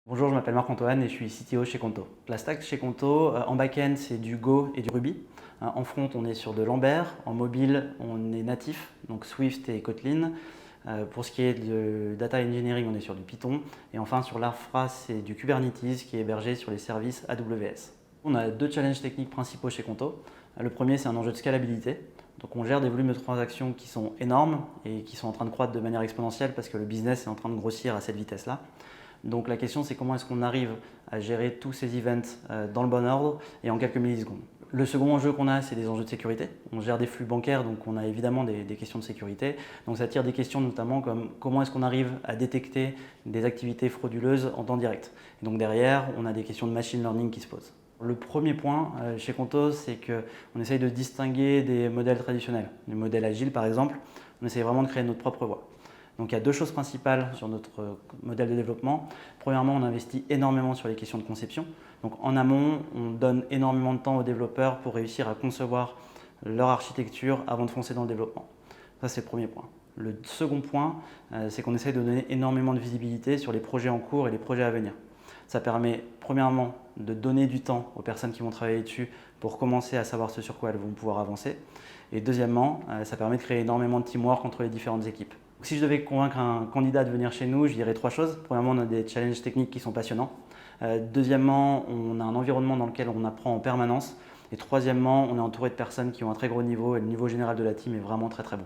Bonjour, je m'appelle Marc-Antoine et je suis CTO chez Conto. La stack chez Conto, en back-end, c'est du Go et du Ruby. En front, on est sur de l'Ember. En mobile, on est natif, donc Swift et Kotlin. Pour ce qui est de data engineering, on est sur du Python. Et enfin, sur l'infra, c'est du Kubernetes qui est hébergé sur les services AWS. On a deux challenges techniques principaux chez Conto. Le premier, c'est un enjeu de scalabilité. Donc on gère des volumes de transactions qui sont énormes et qui sont en train de croître de manière exponentielle parce que le business est en train de grossir à cette vitesse-là. Donc la question, c'est comment est-ce qu'on arrive à gérer tous ces events dans le bon ordre et en quelques millisecondes. Le second enjeu qu'on a, c'est des enjeux de sécurité. On gère des flux bancaires, donc on a évidemment des questions de sécurité. Donc ça tire des questions notamment comme comment est-ce qu'on arrive à détecter des activités frauduleuses en temps direct. Et donc derrière, on a des questions de machine learning qui se posent. Le premier point chez Conto, c'est qu'on essaye de distinguer des modèles traditionnels. Les modèles agiles, par exemple, on essaye vraiment de créer notre propre voie. Donc il y a deux choses principales sur notre modèle de développement. Premièrement, on investit énormément sur les questions de conception. Donc en amont, on donne énormément de temps aux développeurs pour réussir à concevoir leur architecture avant de foncer dans le développement. Ça, c'est le premier point. Le second point, c'est qu'on essaie de donner énormément de visibilité sur les projets en cours et les projets à venir. Ça permet premièrement de donner du temps aux personnes qui vont travailler dessus pour commencer à savoir ce sur quoi elles vont pouvoir avancer. Et deuxièmement, ça permet de créer énormément de teamwork entre les différentes équipes. Si je devais convaincre un candidat de venir chez nous, je dirais trois choses. Premièrement, on a des challenges techniques qui sont passionnants. Deuxièmement, on a un environnement dans lequel on apprend en permanence. Et troisièmement, on est entouré de personnes qui ont un très gros niveau et le niveau général de la team est vraiment très très bon.